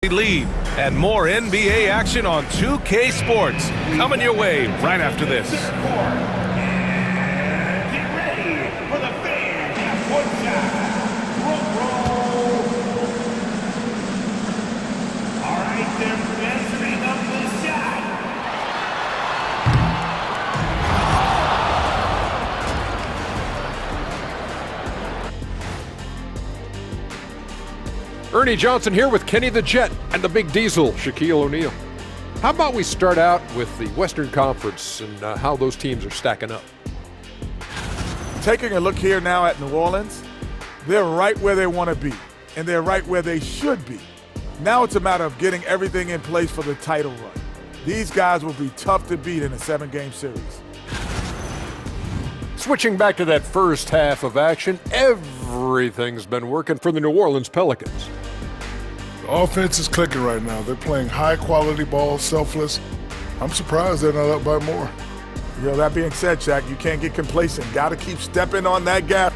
lead. And more NBA action on 2K Sports coming your way right after this. Get ready for the fan half-court shot. Roll. All right, they're measuring up the shot. Ernie Johnson here with Kenny the Jet and the Big Diesel, Shaquille O'Neal. How about we start out with the Western Conference and how those teams are stacking up? Taking a look here now at New Orleans, they're right where they want to be, and they're right where they should be. Now it's a matter of getting everything in place for the title run. These guys will be tough to beat in a 7-game series. Switching back to that first half of action, everything's been working for the New Orleans Pelicans. The offense is clicking right now. They're playing high-quality ball, selfless. I'm surprised they're not up by more. That being said, Shaq, you can't get complacent. Got to keep stepping on that gap.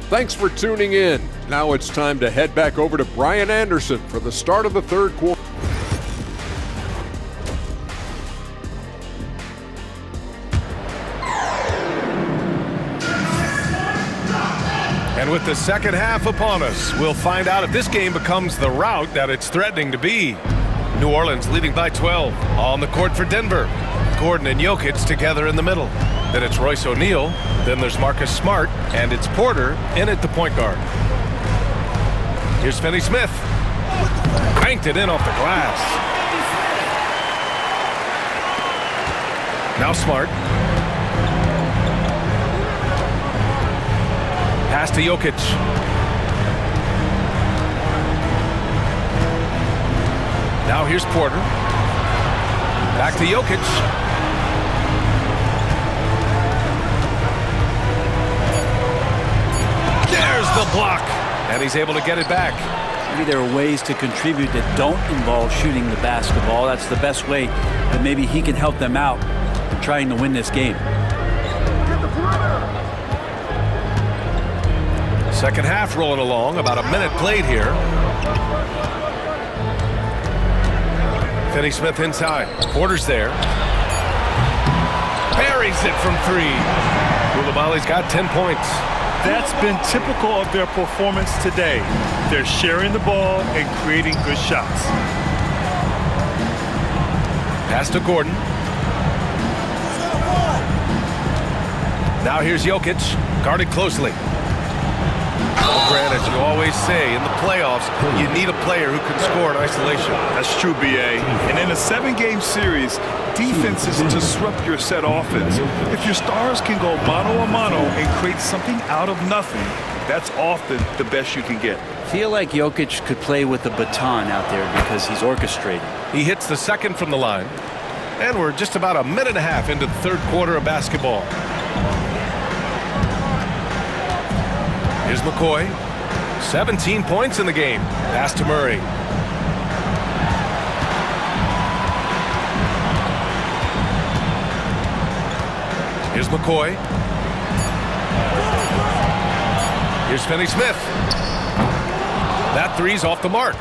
Thanks for tuning in. Now it's time to head back over to Brian Anderson for the start of the third quarter. And with the second half upon us, we'll find out if this game becomes the rout that it's threatening to be. New Orleans leading by 12 on the court for Denver. Gordon and Jokic together in the middle. Then it's Royce O'Neal. Then there's Marcus Smart. And it's Porter in at the point guard. Here's Finney Smith. Banked it in off the glass. Now Smart. Pass to Jokic. Now here's Porter. Back to Jokic. There's the block. And he's able to get it back. Maybe there are ways to contribute that don't involve shooting the basketball. That's the best way that maybe he can help them out in trying to win this game. Second half rolling along, about a minute played here. Finney Smith inside. Porter's there. Buries it from 3. Koulibaly's got 10 points. That's been typical of their performance today. They're sharing the ball and creating good shots. Pass to Gordon. Now here's Jokic, guarded closely. Well, Grant, as you always say, in the playoffs, you need a player who can score in isolation. That's true, B.A. And in a 7-game series, defense is disrupt your set offense. If your stars can go mano-a-mano and create something out of nothing, that's often the best you can get. Feel like Jokic could play with a baton out there because he's orchestrating. He hits the second from the line. And we're just about a minute and a half into the third quarter of basketball. Here's McCoy. 17 points in the game. Pass to Murray. Here's McCoy. Here's Finney Smith. That three's off the mark.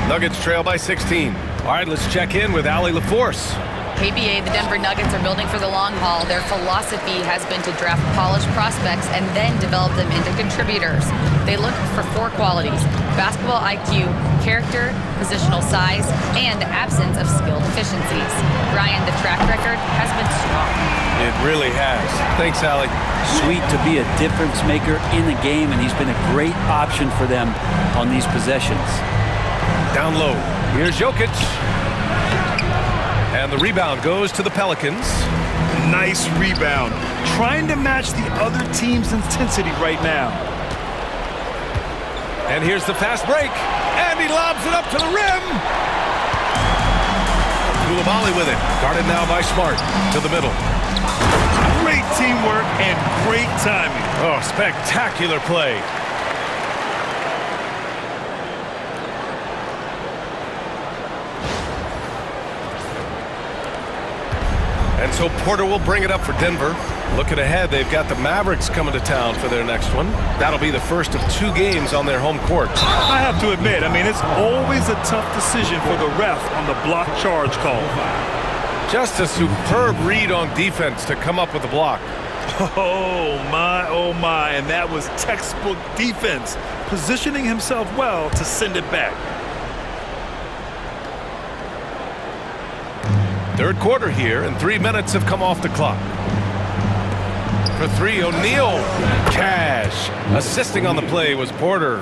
Nuggets trail by 16. All right, let's check in with Allie LaForce. KBA, the Denver Nuggets are building for the long haul. Their philosophy has been to draft polished prospects and then develop them into contributors. They look for 4 qualities: basketball IQ, character, positional size, and absence of skill deficiencies. Brian, the track record has been strong. It really has. Thanks, Allie. Sweet to be a difference maker in the game, and he's been a great option for them on these possessions. Down low. Here's Jokic. And the rebound goes to the Pelicans. Nice rebound. Trying to match the other team's intensity right now. And here's the fast break. And he lobs it up to the rim. Koulibaly with it. Guarded now by Smart. To the middle. Great teamwork and great timing. Oh, spectacular play. And so Porter will bring it up for Denver. Looking ahead, they've got the Mavericks coming to town for their next one. That'll be the first of 2 games on their home court. I have to admit, it's always a tough decision for the ref on the block charge call. Just a superb read on defense to come up with the block. Oh my, and that was textbook defense, positioning himself well to send it back. Third quarter here, and 3 minutes have come off the clock. For 3, O'Neal. Cash. Assisting on the play was Porter.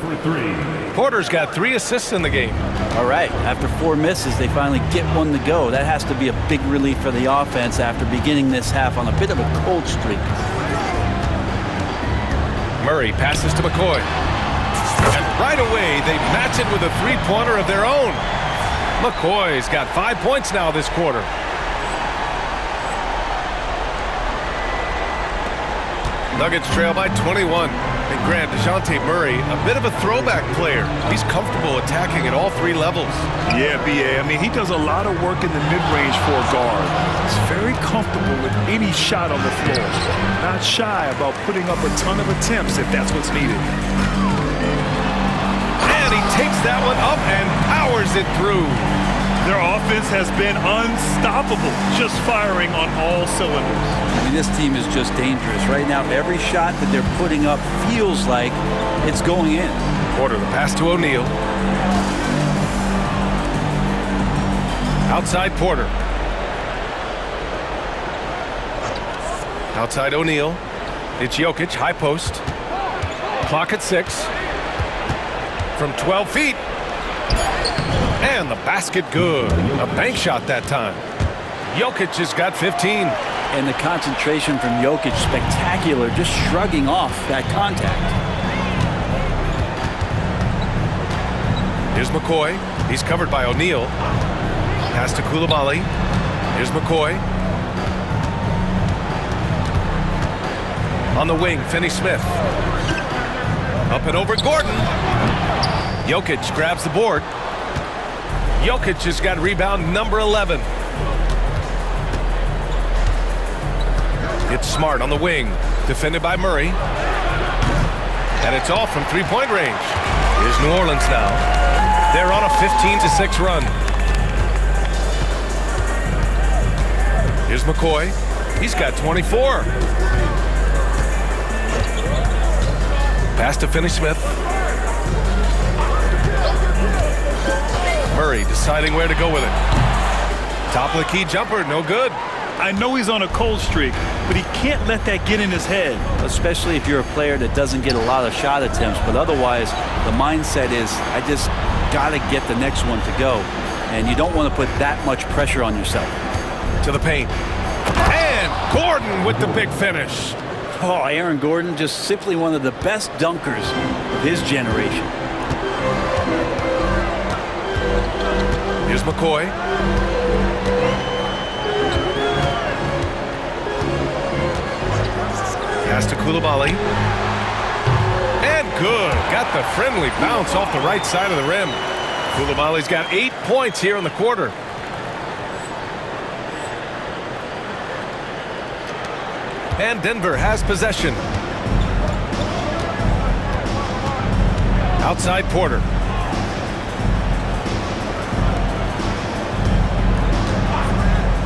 Porter's got 3 assists in the game. All right, after 4 misses, they finally get one to go. That has to be a big relief for the offense after beginning this half on a bit of a cold streak. Murray passes to McCoy. And right away, they match it with a 3-pointer of their own. McCoy's got 5 points now this quarter. Nuggets trail by 21. And Grant, DeJounte Murray, a bit of a throwback player. He's comfortable attacking at all 3 levels. Yeah, B.A. He does a lot of work in the mid-range for a guard. He's very comfortable with any shot on the floor. Not shy about putting up a ton of attempts if that's what's needed. And he takes that one up and powers it through. Their offense has been unstoppable, just firing on all cylinders. This team is just dangerous. Right now, every shot that they're putting up feels like it's going in. Porter, the pass to O'Neal. Outside Porter. Outside O'Neal. It's Jokic, high post. Clock at 6. From 12 feet. And the basket good. A bank shot that time. Jokic has got 15. And the concentration from Jokic, spectacular, just shrugging off that contact. Here's McCoy. He's covered by O'Neal. Pass to Coulibaly. Here's McCoy. On the wing, Finney-Smith. Up and over Gordon. Jokic grabs the board. Jokic has got rebound number 11. It's Smart on the wing, defended by Murray. And it's all from 3-point range. Here's New Orleans now. They're on a 15-6 run. Here's McCoy. He's got 24. Pass to Finney-Smith. Murray deciding where to go with it. Top of the key jumper, no good. I know he's on a cold streak, but he can't let that get in his head. Especially if you're a player that doesn't get a lot of shot attempts, but otherwise the mindset is, I just got to get the next one to go. And you don't want to put that much pressure on yourself. To the paint. And Gordon with the big finish. Oh, Aaron Gordon, just simply one of the best dunkers of his generation. Here's McCoy. Pass to Coulibaly. And good. Got the friendly bounce off the right side of the rim. Coulibaly's got 8 points here in the quarter. And Denver has possession. Outside Porter.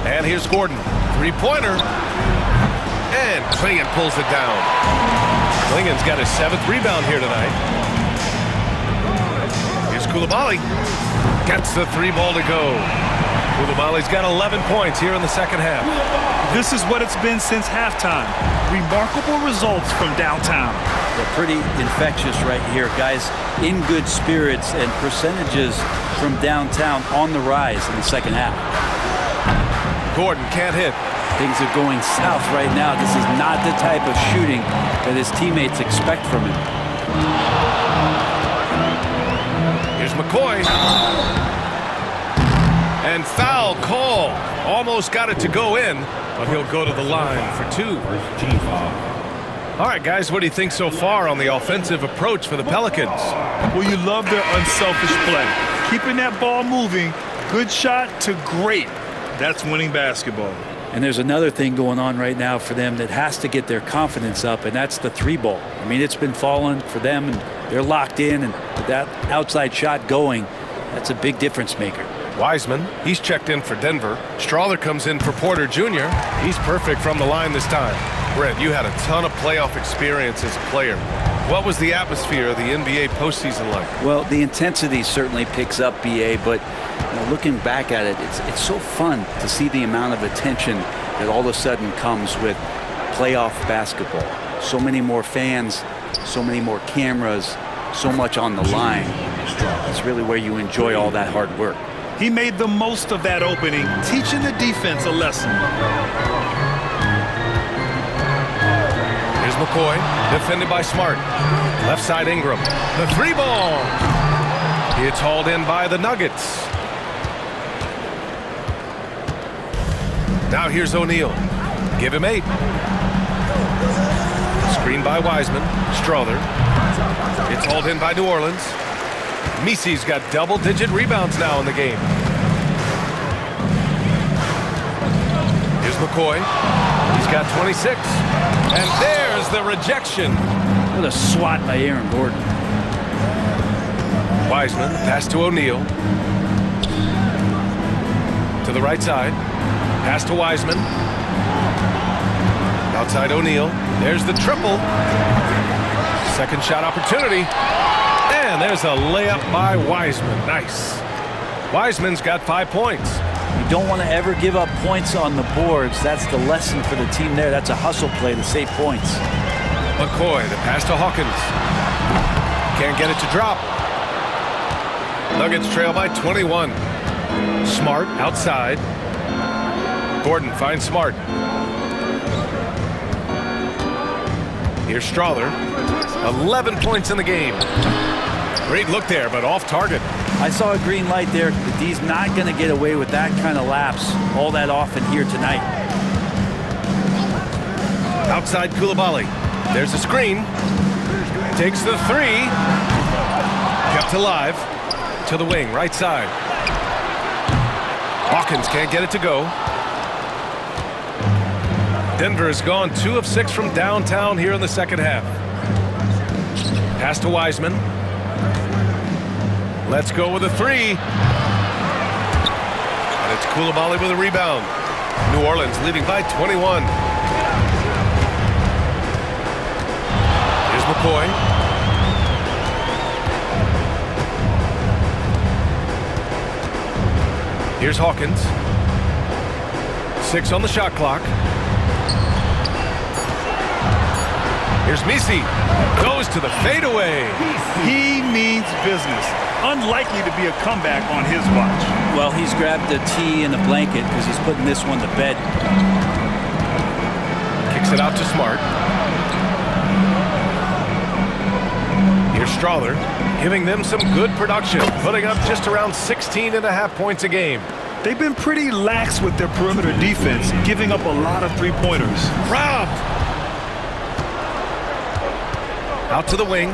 And here's Gordon. 3-pointer. And Clingan pulls it down. Clingan's got his 7th rebound here tonight. Here's Coulibaly. Gets the 3 ball to go. Coulibaly's got 11 points here in the second half. This is what it's been since halftime. Remarkable results from downtown. They're pretty infectious right here, guys. In good spirits and percentages from downtown on the rise in the second half. Gordon can't hit. Things are going south right now. This is not the type of shooting that his teammates expect from him. Here's McCoy. And foul call. Almost got it to go in, but he'll go to the line for 2. All right, guys, what do you think so far on the offensive approach for the Pelicans? Well, you love their unselfish play. Keeping that ball moving, good shot to great. That's winning basketball. And there's another thing going on right now for them that has to get their confidence up, and that's the 3-ball. I mean, it's been falling for them, and they're locked in, and with that outside shot going, that's a big difference maker. Wiseman, he's checked in for Denver. Strother comes in for Porter Jr. He's perfect from the line this time. Brent, you had a ton of playoff experience as a player. What was the atmosphere of the NBA postseason like? Well, the intensity certainly picks up, BA, but looking back at it, it's so fun to see the amount of attention that all of a sudden comes with playoff basketball. So many more fans, so many more cameras, so much on the line. It's really where you enjoy all that hard work. He made the most of that opening, teaching the defense a lesson. Here's McCoy, defended by Smart. Left side Ingram. The 3-ball. It's hauled in by the Nuggets. Now here's O'Neal. Give him 8. Screen by Wiseman. Strother. It's hauled in by New Orleans. Misi's got double-digit rebounds now in the game. Here's McCoy. He's got 26. And there's the rejection. What a swat by Aaron Gordon. Wiseman, pass to O'Neal. To the right side. Pass to Wiseman. Outside O'Neal. There's the triple. Second shot opportunity. And there's a layup by Wiseman. Nice. Wiseman's got 5 points. You don't want to ever give up points on the boards. That's the lesson for the team there. That's a hustle play to save points. McCoy, the pass to Hawkins. Can't get it to drop. Nuggets trail by 21. Smart outside. Gordon finds Smart. Here's Strother. 11 points in the game. Great look there, but off target. I saw a green light there. The D's not going to get away with that kind of lapse all that often here tonight. Outside Coulibaly. There's a screen. Takes the 3. Kept alive. To the wing, right side. Hawkins can't get it to go. Denver has gone 2 of 6 from downtown here in the second half. Pass to Wiseman. Let's go with a 3. And it's Coulibaly with a rebound. New Orleans leading by 21. Here's McCoy. Here's Hawkins. 6 on the shot clock. Here's Misi. Goes to the fadeaway. He means business. Unlikely to be a comeback on his watch. Well, he's grabbed a tee and a blanket because he's putting this one to bed. Kicks it out to Smart. Here's Strother, giving them some good production, putting up just around 16.5 points a game. They've been pretty lax with their perimeter defense, giving up a lot of 3-pointers. Robbed. Out to the wing.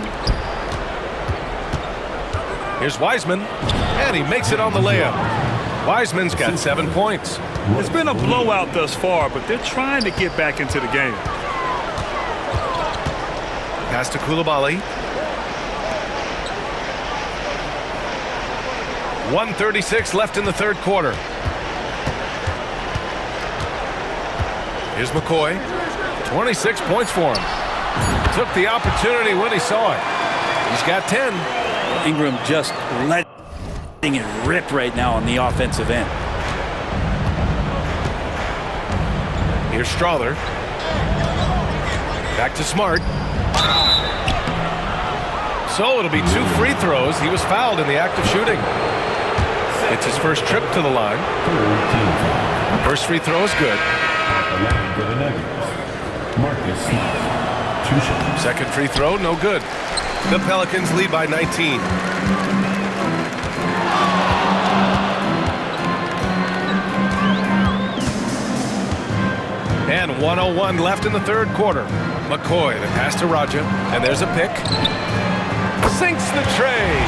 Here's Wiseman, and he makes it on the layup. Wiseman's got 7 points. It's been a blowout thus far, but they're trying to get back into the game. Pass to Coulibaly. 1:36 left in the third quarter. Here's McCoy. 26 points for him. Took the opportunity when he saw it. He's got 10. Ingram just letting it rip right now on the offensive end. Here's Strother. Back to Smart. So it'll be 2 free throws. He was fouled in the act of shooting. It's his first trip to the line. First free throw is good. Second free throw, no good. The Pelicans lead by 19. And 1:01 left in the third quarter. McCoy, the pass to Raja, and there's a pick. Sinks the tray.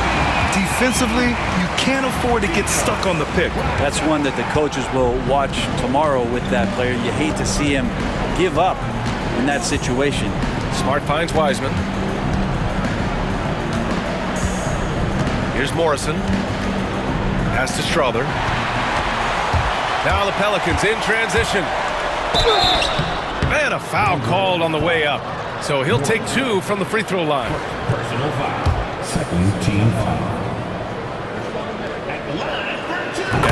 Defensively, you can't afford to get stuck on the pick. That's one that the coaches will watch tomorrow with that player. You hate to see him give up in that situation. Smart finds Wiseman. Here's Morrison. Pass to Strother. Now the Pelicans in transition. And a foul called on the way up. So he'll take 2 from the free throw line. Personal foul. Second team foul.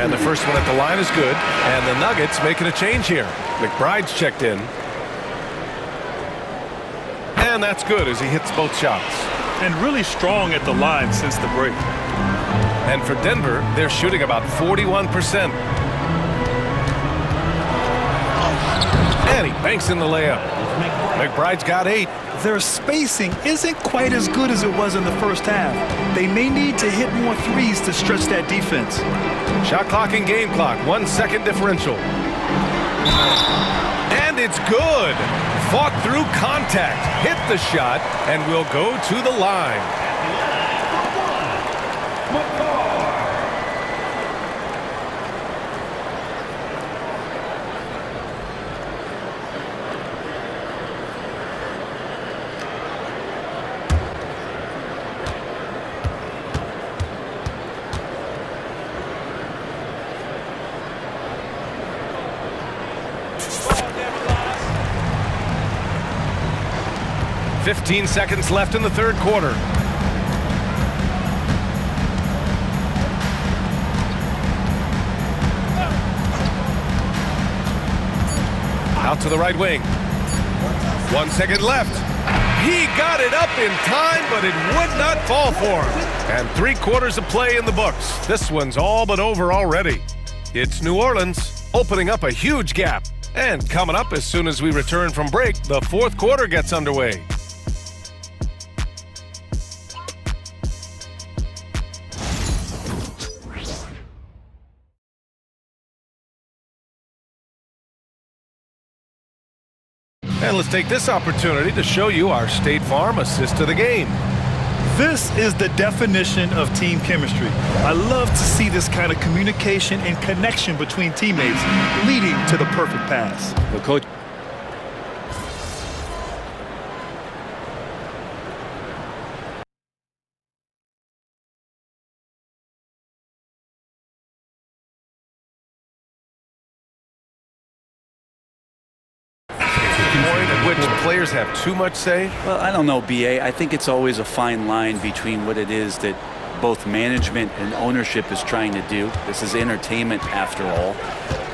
And the first one at the line is good. And the Nuggets making a change here. McBride's checked in. And that's good as he hits both shots. And really strong at the line since the break. And for Denver, they're shooting about 41%. And he banks in the layup. McBride's got 8. Their spacing isn't quite as good as it was in the first half. They may need to hit more threes to stretch that defense. Shot clock and game clock, 1 second differential. And it's good. Fought through contact, hit the shot, and will go to the line. "15 seconds left in the third quarter. Out to the right wing. 1 second left. He got it up in time, but it would not fall for him. And 3/4 of play in the books. This one's all but over already. It's New Orleans opening up a huge gap. And coming up as soon as we return from break, the fourth quarter gets underway. And let's take this opportunity to show you our State Farm assist to the game. This is the definition of team chemistry. I love to see this kind of communication and connection between teammates leading to the perfect pass. The coach. Point at which players have too much say? Well, I don't know, B.A. I think it's always a fine line between what it is that both management and ownership is trying to do. This is entertainment after all.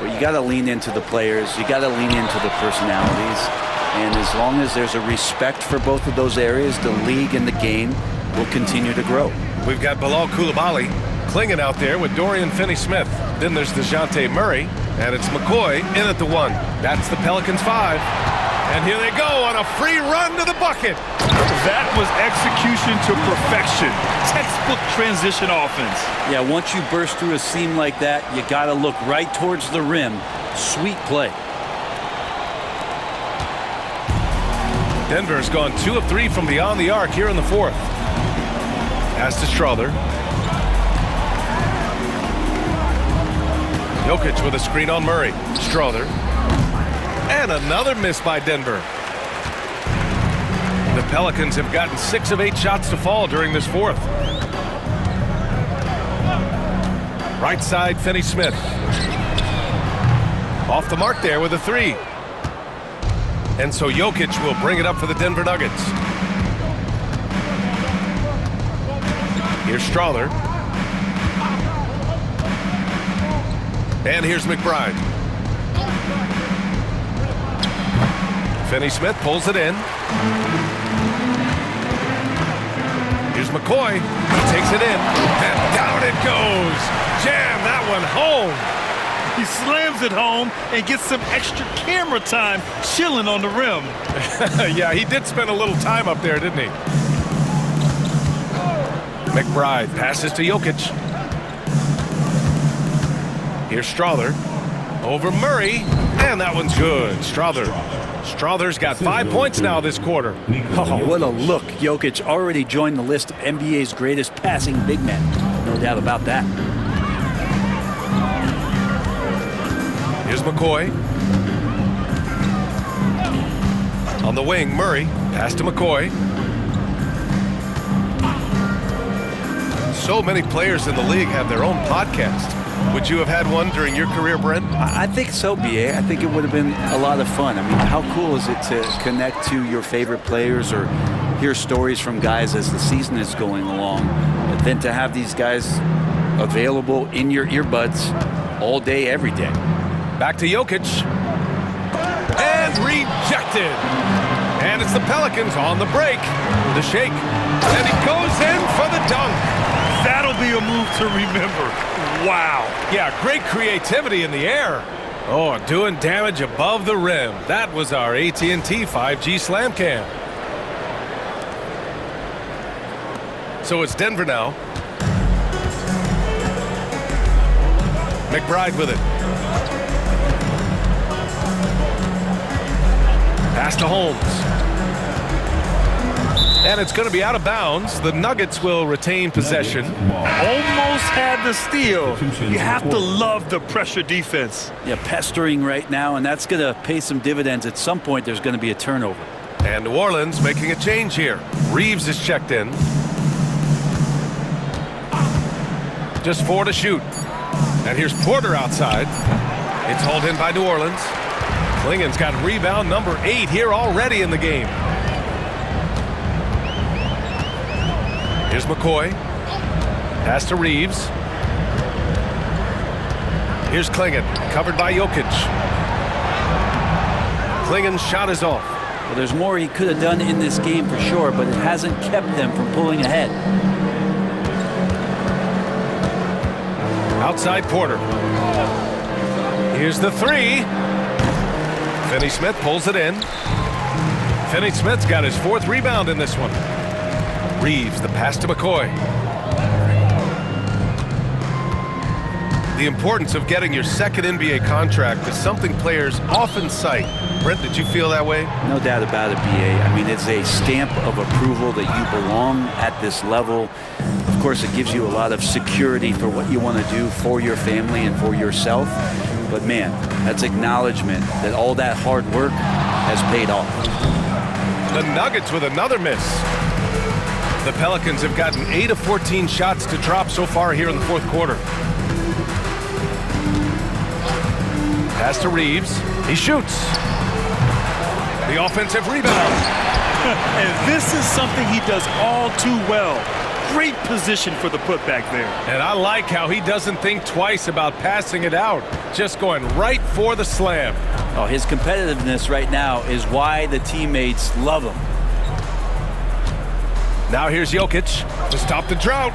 But you got to lean into the players. You got to lean into the personalities. And as long as there's a respect for both of those areas, the league and the game will continue to grow. We've got Bilal Coulibaly clinging out there with Dorian Finney-Smith. Then there's DeJounte Murray, and it's McCoy in at the 1. That's the Pelicans 5. And here they go on a free run to the bucket. That was execution to perfection. Textbook transition offense. Yeah, once you burst through a seam like that, you got to look right towards the rim. Sweet play. Denver's gone 2 of 3 from beyond the arc here in the fourth. Pass to Strother. Jokic with a screen on Murray. Strother. And another miss by Denver. The Pelicans have gotten 6 of 8 shots to fall during this fourth. Right side, Finney-Smith. Off the mark there with a 3. And so Jokic will bring it up for the Denver Nuggets. Here's Strother. And here's McBride. Finney-Smith pulls it in. Here's McCoy. He takes it in. And down it goes. Jam that one home. He slams it home and gets some extra camera time chilling on the rim. Yeah, he did spend a little time up there, didn't he? McBride passes to Jokic. Here's Strother. Over Murray, and that one's good. Strother's got 5 points now this quarter. Oh, what a look. Jokic already joined the list of NBA's greatest passing big men. No doubt about that. Here's McCoy. On the wing, Murray. Pass to McCoy. So many players in the league have their own podcast. Would you have had one during your career, Brent? I think so, BA. I think it would have been a lot of fun. I mean, how cool is it to connect to your favorite players or hear stories from guys as the season is going along, but then to have these guys available in your earbuds all day, every day. Back to Jokic. And rejected. And it's the Pelicans on the break. The shake. And he goes in for the dunk. That'll be a move to remember. Wow. Yeah, great creativity in the air. Oh, doing damage above the rim. That was our AT&T 5G Slam Cam. So it's Denver now. McBride with it. Pass to Holmes. And it's going to be out of bounds. The Nuggets will retain possession. Almost had the steal. You have to love the pressure defense. Yeah, pestering right now, and that's going to pay some dividends. At some point, there's going to be a turnover. And New Orleans making a change here. Reeves is checked in. Just 4 to shoot. And here's Porter outside. It's hauled in by New Orleans. Klingen's got rebound number 8 here already in the game. Here's McCoy. Pass to Reeves. Here's Klingen, covered by Jokic. Klingen's shot is off. Well, there's more he could have done in this game for sure, but it hasn't kept them from pulling ahead. Outside Porter. Here's the 3. Finney-Smith pulls it in. Finney-Smith's got his 4th rebound in this one. Reeves, the pass to McCoy. The importance of getting your second NBA contract is something players often cite. Brent, did you feel that way? No doubt about it, BA. I mean, it's a stamp of approval that you belong at this level. Of course, it gives you a lot of security for what you want to do for your family and for yourself. But man, that's acknowledgement that all that hard work has paid off. The Nuggets with another miss. The Pelicans have gotten 8 of 14 shots to drop so far here in the 4th quarter. Pass to Reeves. He shoots. The offensive rebound. And this is something he does all too well. Great position for the putback there. And I like how he doesn't think twice about passing it out. Just going right for the slam. Oh, his competitiveness right now is why the teammates love him. Now here's Jokic to stop the drought.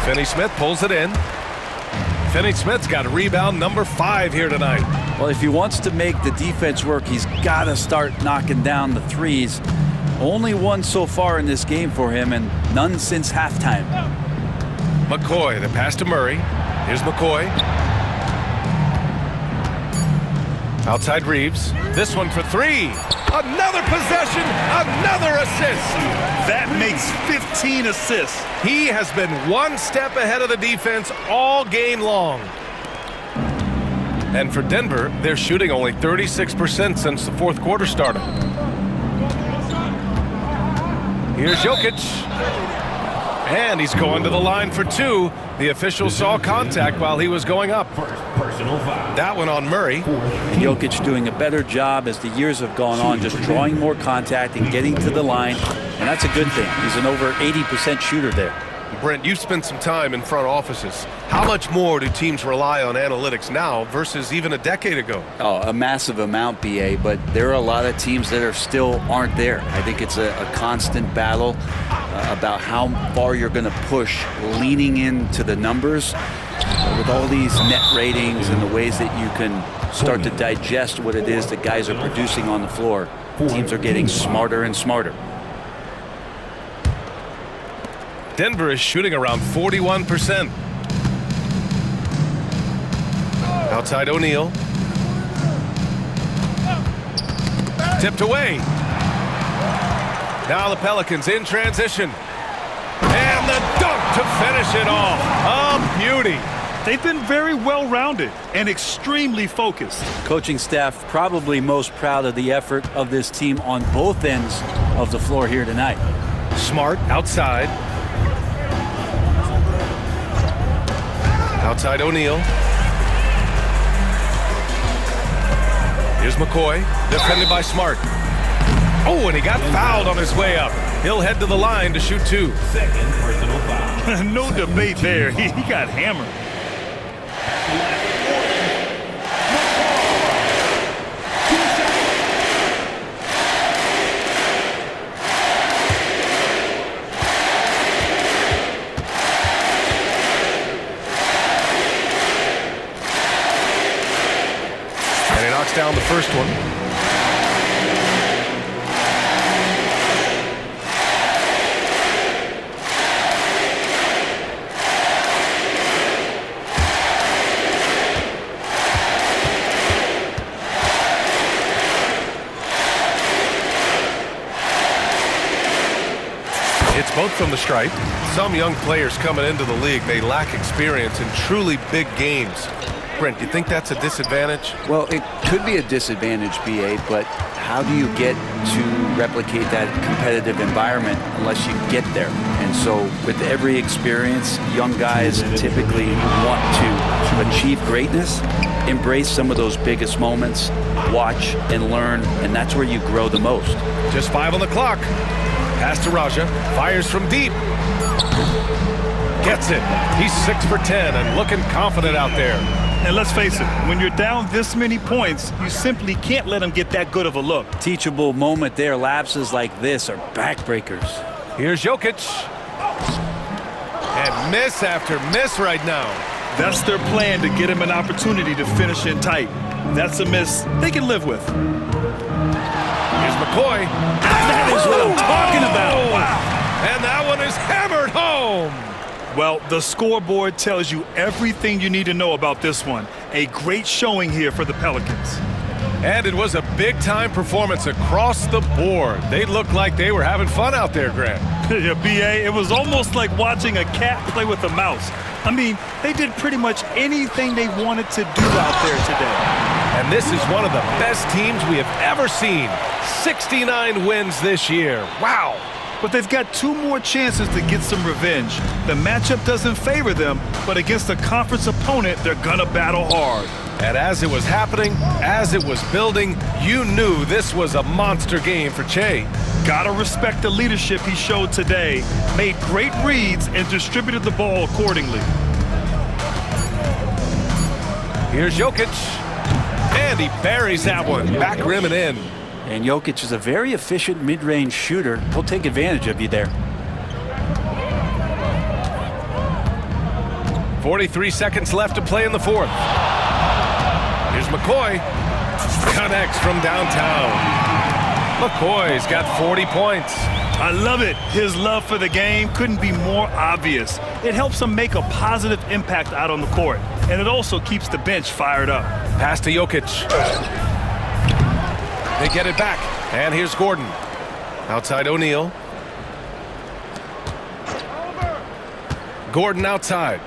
Finney-Smith pulls it in. Finney-Smith's got rebound number 5 here tonight. Well, if he wants to make the defense work, he's got to start knocking down the threes. Only one so far in this game for him, and none since halftime. McCoy, the pass to Murray. Here's McCoy. Outside Reeves. This one for 3. Another possession, another assist. That makes 15 assists. He has been one step ahead of the defense all game long. And for Denver, they're shooting only 36% since the 4th quarter started. Here's Jokic. And he's going to the line for 2. The official saw contact while he was going up. That one on Murray. And Jokic doing a better job as the years have gone on, just drawing more contact and getting to the line. And that's a good thing. He's an over 80% shooter there. Brent, you've spent some time in front offices. How much more do teams rely on analytics now versus even a decade ago? Oh, a massive amount, BA, but there are a lot of teams that are still aren't there. I think it's a constant battle about how far you're going to push, leaning into the numbers with all these net ratings and the ways that you can start to digest what it is that guys are producing on the floor. Teams are getting smarter and smarter. Denver is shooting around 41%. Outside O'Neal. Tipped away. Now the Pelicans in transition. And the dunk to finish it off. A beauty. They've been very well-rounded and extremely focused. Coaching staff probably most proud of the effort of this team on both ends of the floor here tonight. Smart outside. Outside O'Neal. Here's McCoy, defended by Smart. Oh, and he got fouled on his way up. He'll head to the line to shoot 2. Second personal foul. No debate there. He got hammered. And he knocks down the first one. It's both from the stripe. Some young players coming into the league, they lack experience in truly big games. Brent, do you think that's a disadvantage? Well, it could be a disadvantage, BA, but how do you get to replicate that competitive environment unless you get there? And so with every experience, young guys typically want to achieve greatness, embrace some of those biggest moments, watch and learn, and that's where you grow the most. Just 5 on the clock. Pass to Raja. Fires from deep. Gets it. He's 6 for 10 and looking confident out there. And let's face it, when you're down this many points, you simply can't let him get that good of a look. Teachable moment there. Lapses like this are backbreakers. Here's Jokic. And miss after miss right now. That's their plan, to get him an opportunity to finish in tight. That's a miss they can live with. Here's McCoy. That is what I'm talking about. Wow. And that one is hammered home. Well, the scoreboard tells you everything you need to know about this one. A great showing here for the Pelicans. And it was a big-time performance across the board. They looked like they were having fun out there, Grant. Yeah, BA, it was almost like watching a cat play with a mouse. I mean, they did pretty much anything they wanted to do out there today. And this is one of the best teams we have ever seen. 69 wins this year. Wow. But they've got 2 more chances to get some revenge. The matchup doesn't favor them, but against a conference opponent, they're gonna battle hard. And as it was happening, as it was building, you knew this was a monster game for Che. Gotta respect the leadership he showed today. Made great reads and distributed the ball accordingly. Here's Jokic. And he buries that one. Back rim and in. And Jokic is a very efficient mid-range shooter. He'll take advantage of you there. 43 seconds left to play in the fourth. Here's McCoy. Connects from downtown. McCoy's got 40 points. I love it. His love for the game couldn't be more obvious. It helps him make a positive impact out on the court, and it also keeps the bench fired up. Pass to Jokic. They get it back. And here's Gordon. Outside O'Neal. Gordon outside.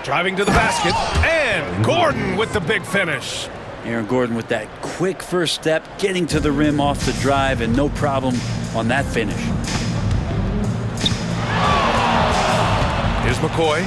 Driving to the basket. And Gordon with the big finish. Aaron Gordon with that quick first step, getting to the rim off the drive, and no problem on that finish. Here's McCoy.